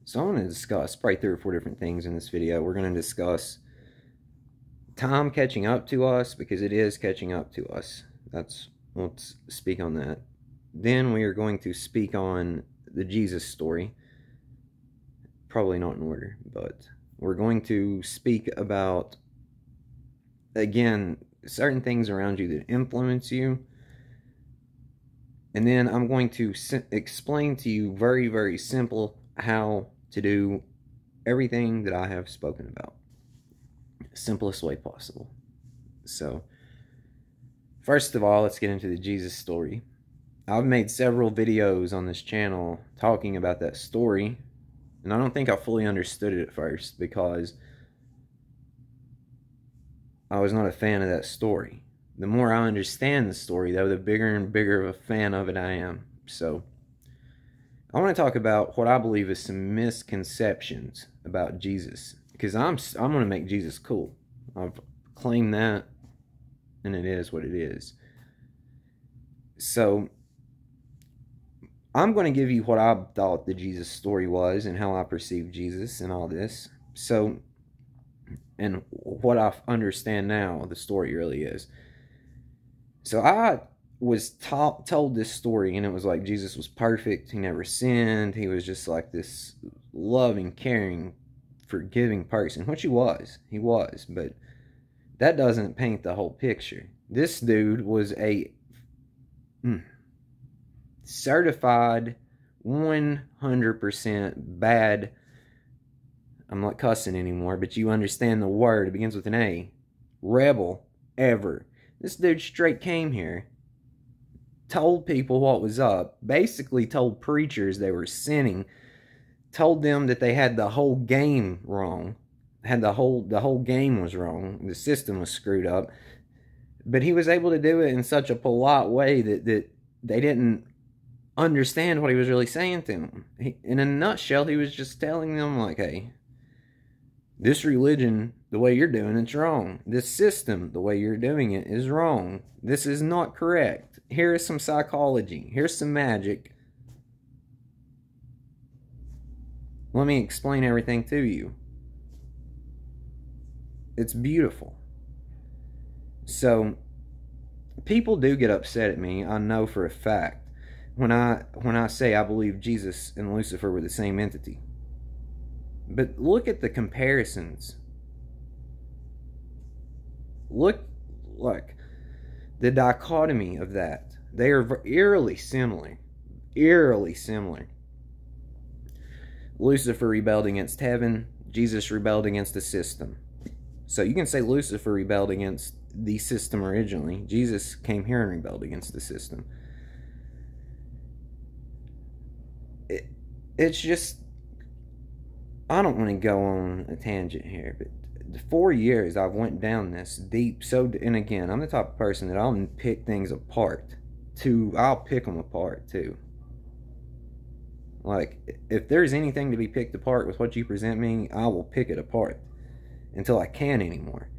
So I'm going to discuss probably 3 or 4 different things in this video. We're going to discuss time catching up to us, because it is catching up to us. Let's speak on that. Then we are going to speak on the Jesus story. Probably not in order, but we're going to speak about, again, certain things around you that influence you. And then I'm going to explain to you very, very simple how to do everything that I have spoken about. Simplest way possible. So, first of all, let's get into the Jesus story. I've made several videos on this channel talking about that story, and I don't think I fully understood it at first because I was not a fan of that story. The more I understand the story, though, the bigger and bigger of a fan of it I am. So, I want to talk about what I believe is some misconceptions about Jesus, because I'm going to make Jesus cool. I've claimed that, and it is what it is. So, I'm going to give you what I thought the Jesus story was and how I perceived Jesus and all this. So, and what I understand now the story really is. So I was told this story, and it was like Jesus was perfect. He never sinned. He was just like this loving, caring, forgiving person, which he was. He was, but that doesn't paint the whole picture. This dude was a certified 100% bad. I'm not cussing anymore, but you understand the word. It begins with an A. Rebel ever. This dude straight came here, told people what was up, basically told preachers they were sinning, told them that they had the whole game wrong, the whole game was wrong, the system was screwed up. But he was able to do it in such a polite way that they didn't understand what he was really saying to them. In a nutshell, he was just telling them, like, hey, this religion, the way you're doing it's wrong. This system, the way you're doing it is wrong. This is not correct. Here is some psychology. Here's some magic. Let me explain everything to you. It's beautiful. So, people do get upset at me, I know for a fact, when I say I believe Jesus and Lucifer were the same entity. But look at the comparisons. Look, like, the dichotomy of that. They are eerily similar. Eerily similar. Lucifer rebelled against heaven. Jesus rebelled against the system. So you can say Lucifer rebelled against the system originally. Jesus came here and rebelled against the system. It's just, I don't want to go on a tangent here, but the 4 years I've went down this deep. So, and again, I'm the type of person that I'll pick things apart. I'll pick them apart too. Like, if there's anything to be picked apart with what you present me, I will pick it apart until I can't anymore.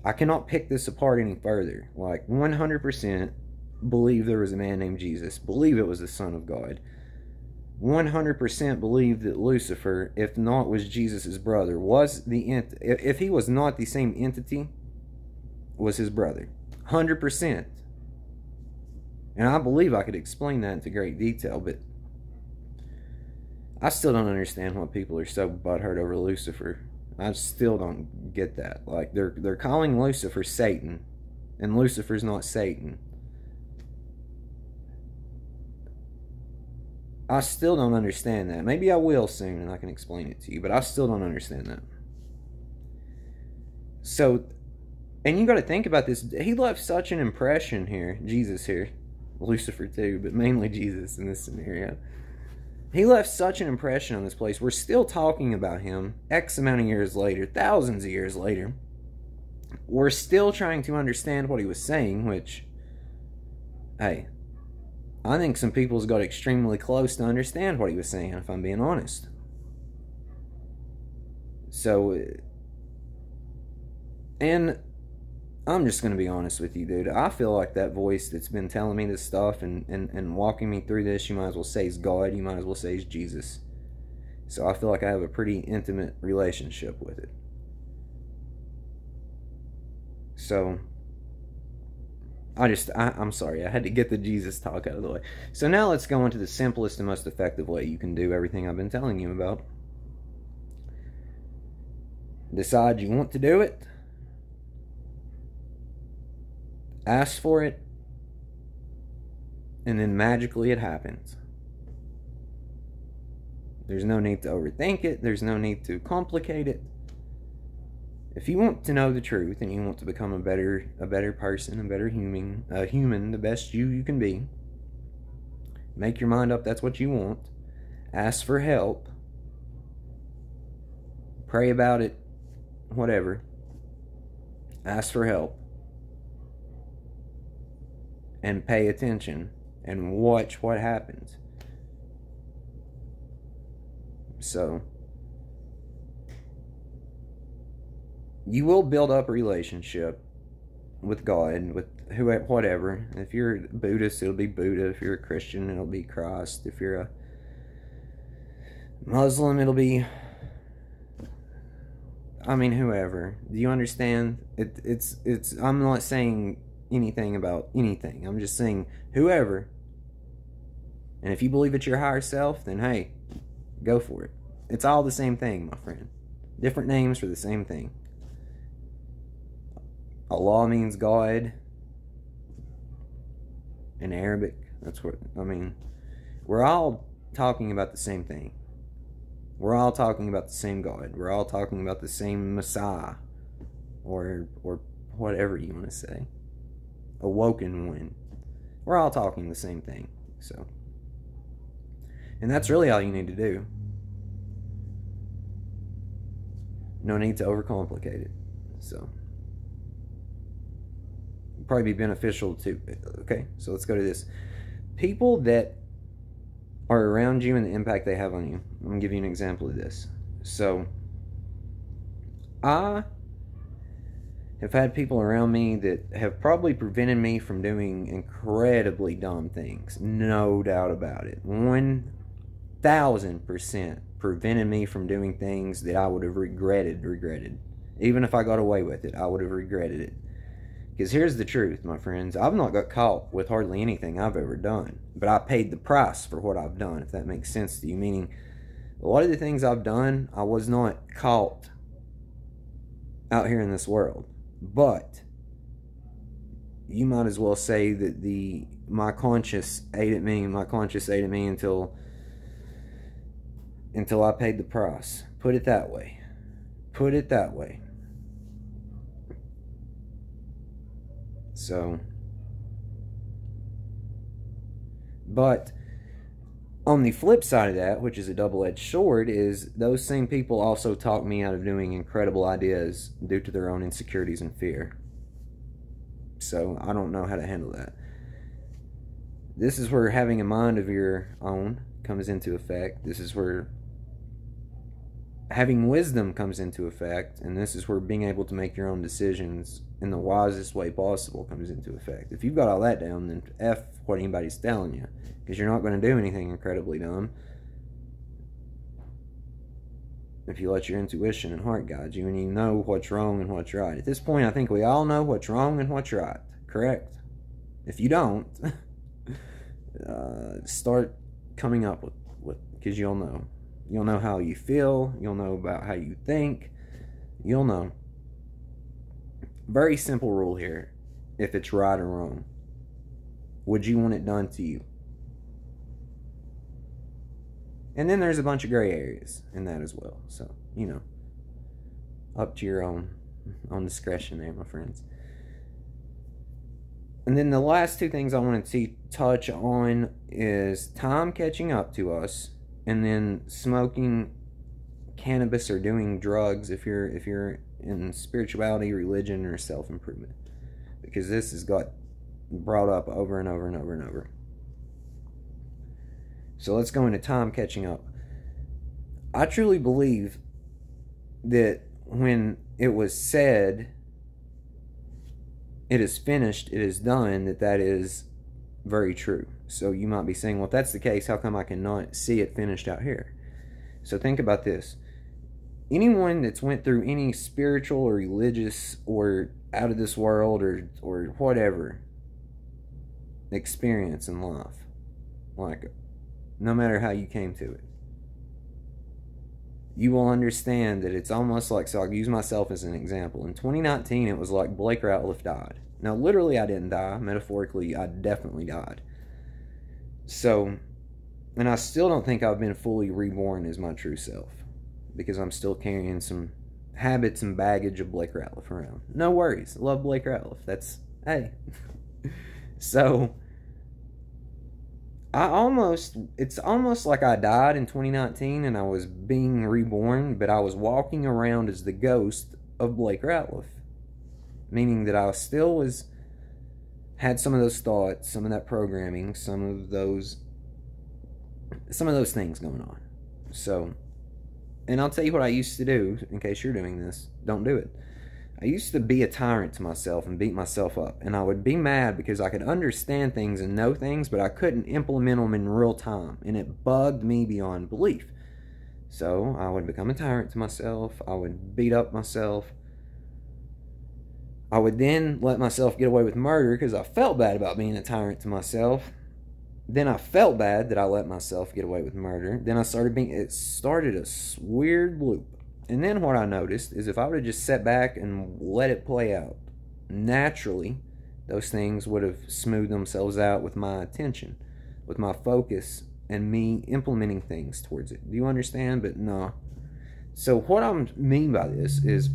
I cannot pick this apart any further. Like, 100% believe there was a man named Jesus. Believe it was the Son of God. 100% believe that Lucifer, if not was Jesus' brother, if he was not the same entity, was his brother. 100%. And I believe I could explain that into great detail, but I still don't understand why people are so butthurt over Lucifer. I still don't get that. Like, they're calling Lucifer Satan, and Lucifer's not Satan. I still don't understand that. Maybe I will soon and I can explain it to you, but I still don't understand that. So, and you got to think about this. He left such an impression here, Jesus here, Lucifer too, but mainly Jesus in this scenario. He left such an impression on this place. We're still talking about him X amount of years later, thousands of years later. We're still trying to understand what he was saying, which, hey, I think some people's got extremely close to understand what he was saying, if I'm being honest. So, and I'm just going to be honest with you, dude. I feel like that voice that's been telling me this stuff and walking me through this, you might as well say is God. You might as well say is Jesus. So I feel like I have a pretty intimate relationship with it. So I'm sorry, I had to get the Jesus talk out of the way. So now let's go into the simplest and most effective way you can do everything I've been telling you about. Decide you want to do it. Ask for it. And then magically it happens. There's no need to overthink it. There's no need to complicate it. If you want to know the truth and you want to become a better person, a better human, the best you can be, make your mind up that's what you want. Ask for help. Pray about it. Whatever. Ask for help. And pay attention and watch what happens. So you will build up a relationship with God, with whatever. If you're Buddhist, it'll be Buddha. If you're a Christian, it'll be Christ. If you're a Muslim, it'll be, whoever. Do you understand? It's I'm not saying anything about anything. I'm just saying whoever. And if you believe it's your higher self, then hey, go for it. It's all the same thing, my friend. Different names for the same thing. Allah means God in Arabic. That's what, we're all talking about the same thing. We're all talking about the same God. We're all talking about the same Messiah. Or whatever you want to say. Awoken one. We're all talking the same thing. So, and that's really all you need to do. No need to overcomplicate it. So probably be beneficial to. Okay, so let's go to this. People that are around you and the impact they have on you. I'm gonna give you an example of this. So I have had people around me that have probably prevented me from doing incredibly dumb things. No doubt about it. 1000% prevented me from doing things that I would have regretted. Even if I got away with it, I would have regretted it. Because here's the truth, my friends. I've not got caught with hardly anything I've ever done. But I paid the price for what I've done, if that makes sense to you. Meaning, a lot of the things I've done, I was not caught out here in this world. But you might as well say that my conscience ate at me until I paid the price. Put it that way. So, but on the flip side of that, which is a double-edged sword, is those same people also talk me out of doing incredible ideas due to their own insecurities and fear. So I don't know how to handle that. This is where having a mind of your own comes into effect. This is where having wisdom comes into effect, and this is where being able to make your own decisions in the wisest way possible comes into effect. If you've got all that down, then F what anybody's telling you, because you're not going to do anything incredibly dumb if you let your intuition and heart guide you and you know what's wrong and what's right. At this point, I think we all know what's wrong and what's right, correct? If you don't, start coming up with because you'll know. You'll know how you feel. You'll know about how you think. You'll know. Very simple rule here. If it's right or wrong. Would you want it done to you? And then there's a bunch of gray areas in that as well. So, up to your own discretion there, my friends. And then the last two things I want to touch on is time catching up to us. And then smoking cannabis or doing drugs if you're in spirituality, religion, or self-improvement. Because this has got brought up over and over and over and over. So let's go into time catching up. I truly believe that when it was said, it is finished, it is done, that is very true. So you might be saying, well, if that's the case, how come I cannot see it finished out here? So think about this. Anyone that's went through any spiritual or religious or out of this world or whatever experience in life, like, no matter how you came to it, you will understand that it's almost like, so I'll use myself as an example. In 2019, it was like Blake Ratliff died. Now, literally, I didn't die. Metaphorically, I definitely died. So, and I still don't think I've been fully reborn as my true self, because I'm still carrying some habits and baggage of Blake Ratliff around. No worries. Love Blake Ratliff. That's, hey. So, it's almost like I died in 2019 and I was being reborn, but I was walking around as the ghost of Blake Ratliff. Meaning that I still had some of those thoughts, some of that programming, some of those things going on. So, and I'll tell you what I used to do, in case you're doing this, don't do it. I used to be a tyrant to myself and beat myself up. And I would be mad because I could understand things and know things, but I couldn't implement them in real time. And it bugged me beyond belief. So I would become a tyrant to myself. I would beat up myself. I would then let myself get away with murder because I felt bad about being a tyrant to myself. Then I felt bad that I let myself get away with murder. Then it started a weird loop. And then what I noticed is if I would have just sat back and let it play out, naturally, those things would have smoothed themselves out with my attention, with my focus, and me implementing things towards it. Do you understand? But no. So what I mean by this is,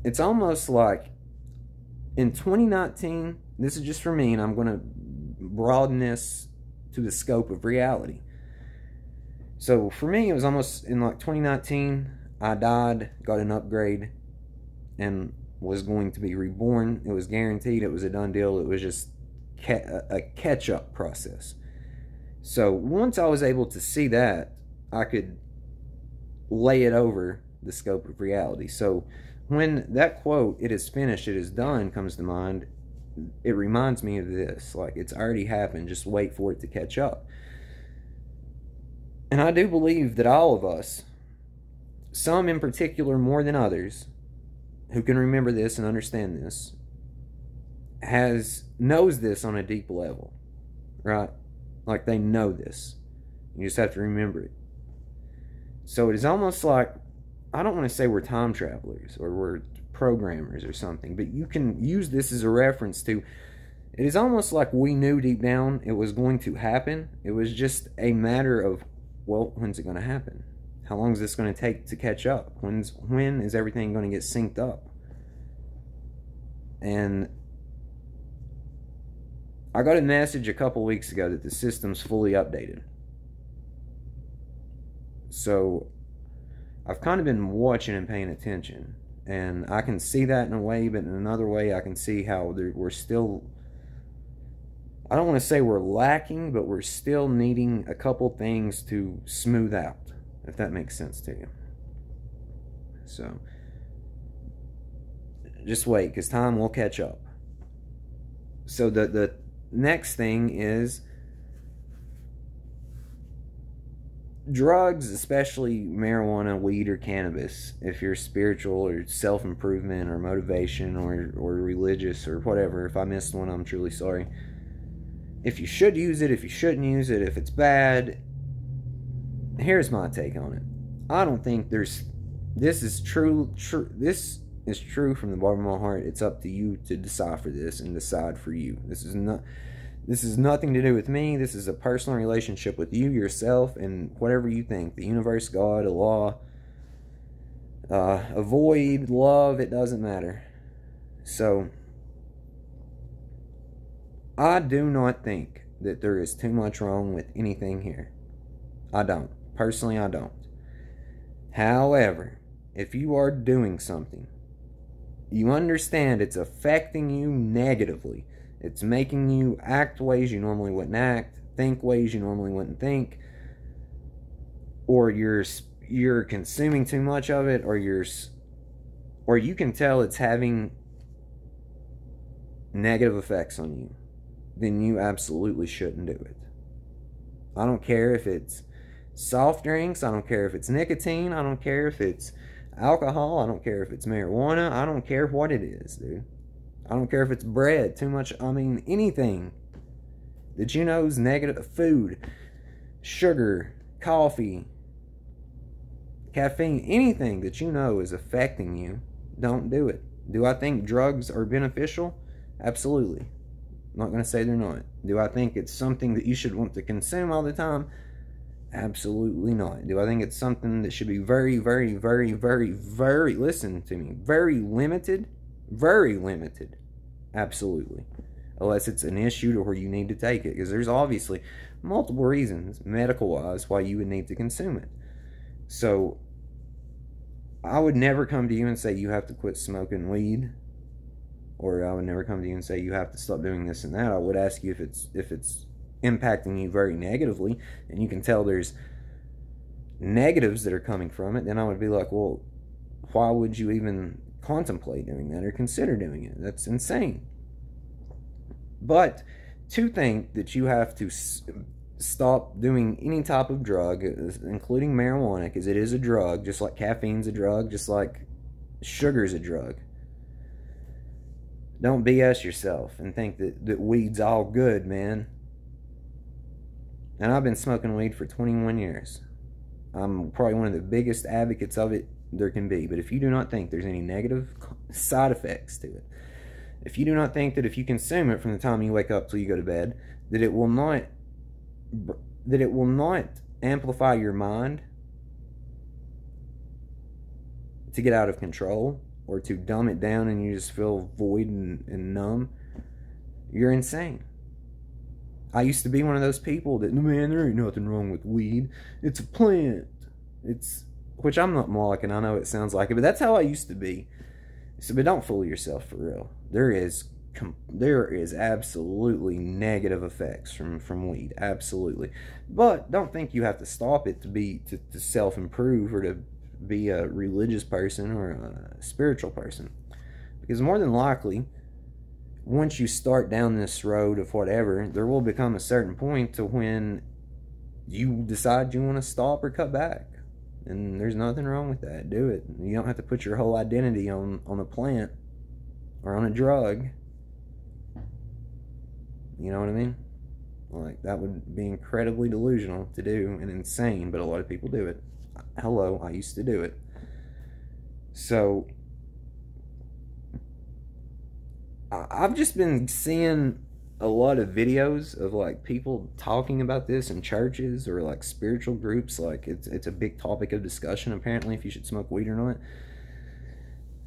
it's almost like in 2019, this is just for me, and I'm going to broaden this to the scope of reality. So for me, it was almost in like 2019, I died, got an upgrade, and was going to be reborn. It was guaranteed. It was a done deal. It was just a catch-up process. So once I was able to see that, I could lay it over the scope of reality. So when that quote, "it is finished, it is done," comes to mind, it reminds me of this. Like, it's already happened. Just wait for it to catch up. And I do believe that all of us, some in particular more than others, who can remember this and understand this, knows this on a deep level, right? Like, they know this. You just have to remember it. So it is almost like, I don't want to say we're time travelers or we're programmers or something, but you can use this as a reference to, it is almost like we knew deep down it was going to happen. It was just a matter of, well, when's it going to happen? How long is this going to take to catch up? When is everything going to get synced up? And I got a message a couple weeks ago that the system's fully updated. So I've kind of been watching and paying attention. And I can see that in a way, but in another way I can see how we're still, I don't want to say we're lacking, but we're still needing a couple things to smooth out, if that makes sense to you. So just wait, because time will catch up. So the next thing is drugs, especially marijuana, weed, or cannabis. If you're spiritual or self-improvement or motivation or religious or whatever, if I missed one, I'm truly sorry. If you should use it, if you shouldn't use it, if it's bad, here's my take on it. I don't think this is true. This is true from the bottom of my heart. It's up to you to decipher this and decide for you. This is nothing to do with me. This is a personal relationship with you, yourself, and whatever you think. The universe, God, Allah, a void, love, it doesn't matter. So, I do not think that there is too much wrong with anything here. I don't. Personally, I don't. However, if you are doing something, you understand it's affecting you negatively. It's making you act ways you normally wouldn't act, think ways you normally wouldn't think, or you're consuming too much of it, or you can tell it's having negative effects on you, then you absolutely shouldn't do it. I don't care if it's soft drinks. I don't care if it's nicotine. I don't care if it's alcohol. I don't care if it's marijuana. I don't care what it is, dude. I don't care if it's bread. Too much, I mean, anything that you know is negative. Food, sugar, coffee, caffeine, anything that you know is affecting you, don't do it. Do I think drugs are beneficial? Absolutely. I'm not going to say they're not. Do I think it's something that you should want to consume all the time? Absolutely not. Do I think it's something that should be very, very, very, very, very, listen to me, very limited? Very limited. Absolutely. Unless it's an issue to where you need to take it. Because there's obviously multiple reasons, medical-wise, why you would need to consume it. So, I would never come to you and say you have to quit smoking weed, or I would never come to you and say you have to stop doing this and that. I would ask you if it's impacting you very negatively, and you can tell there's negatives that are coming from it. Then I would be like, well, why would you even contemplate doing that or consider doing it? That's insane. But to think that you have to stop doing any type of drug, including marijuana, because it is a drug, just like caffeine's a drug, just like sugar's a drug. Don't BS yourself and think that weed's all good, man. And I've been smoking weed for 21 years. I'm probably one of the biggest advocates of it there can be. But if you do not think there's any negative side effects to it, if you do not think that if you consume it from the time you wake up till you go to bed, that it will not amplify your mind to get out of control, or to dumb it down and you just feel void and numb, you're insane. I used to be one of those people that, man, there ain't nothing wrong with weed. It's a plant. Which I'm not mocking. I know it sounds like it, but that's how I used to be. So, but don't fool yourself, for real. There is absolutely negative effects from weed, absolutely. But don't think you have to stop it to self-improve or to be a religious person or a spiritual person, because more than likely, once you start down this road of whatever, there will become a certain point to when you decide you want to stop or cut back, and there's nothing wrong with that. Do it. You don't have to put your whole identity on a plant or on a drug. You know what I mean? Like, that would be incredibly delusional to do and insane, but a lot of people do it. Hello, I used to do it. So, I've just been seeing a lot of videos of like people talking about this in churches or like spiritual groups. Like, it's a big topic of discussion apparently, if you should smoke weed or not.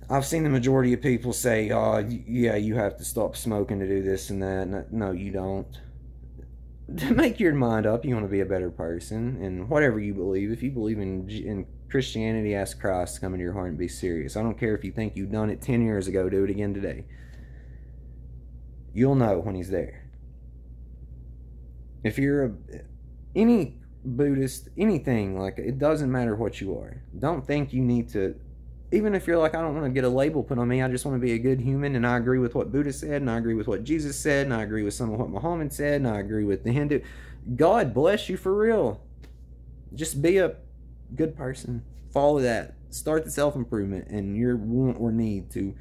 I've seen the majority of people say, oh, yeah, you have to stop smoking to do this and that. No, you don't. Make your mind up. You want to be a better person, and whatever you believe. If you believe in Christianity, ask Christ to come into your heart and be serious. I don't care if you think you've done it 10 years ago, do it again today. You'll know when he's there. If you're any Buddhist, anything, like, it doesn't matter what you are. Don't think you need to, even if you're like, I don't want to get a label put on me, I just want to be a good human, and I agree with what Buddha said, and I agree with what Jesus said, and I agree with some of what Muhammad said, and I agree with the Hindu. God bless you, for real. Just be a good person. Follow that. Start the self-improvement, and your want or need to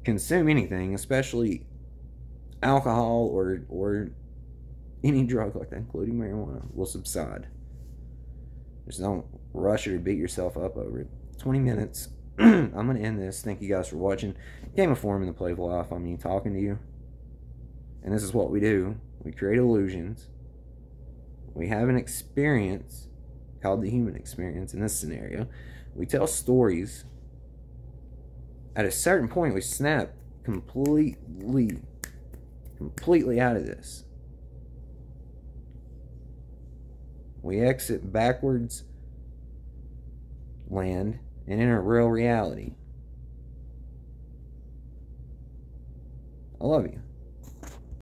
consume anything, especially alcohol or any drug like that, including marijuana, will subside. Just don't rush it or beat yourself up over it. 20 minutes. I'm going to end this. Thank you guys for watching. Game of Form in the Playful Life. I'm talking to you. And this is what we do. We create illusions. We have an experience called the human experience in this scenario. We tell stories. At a certain point, we snap completely out of this. We exit backwards land and enter real reality. I love you.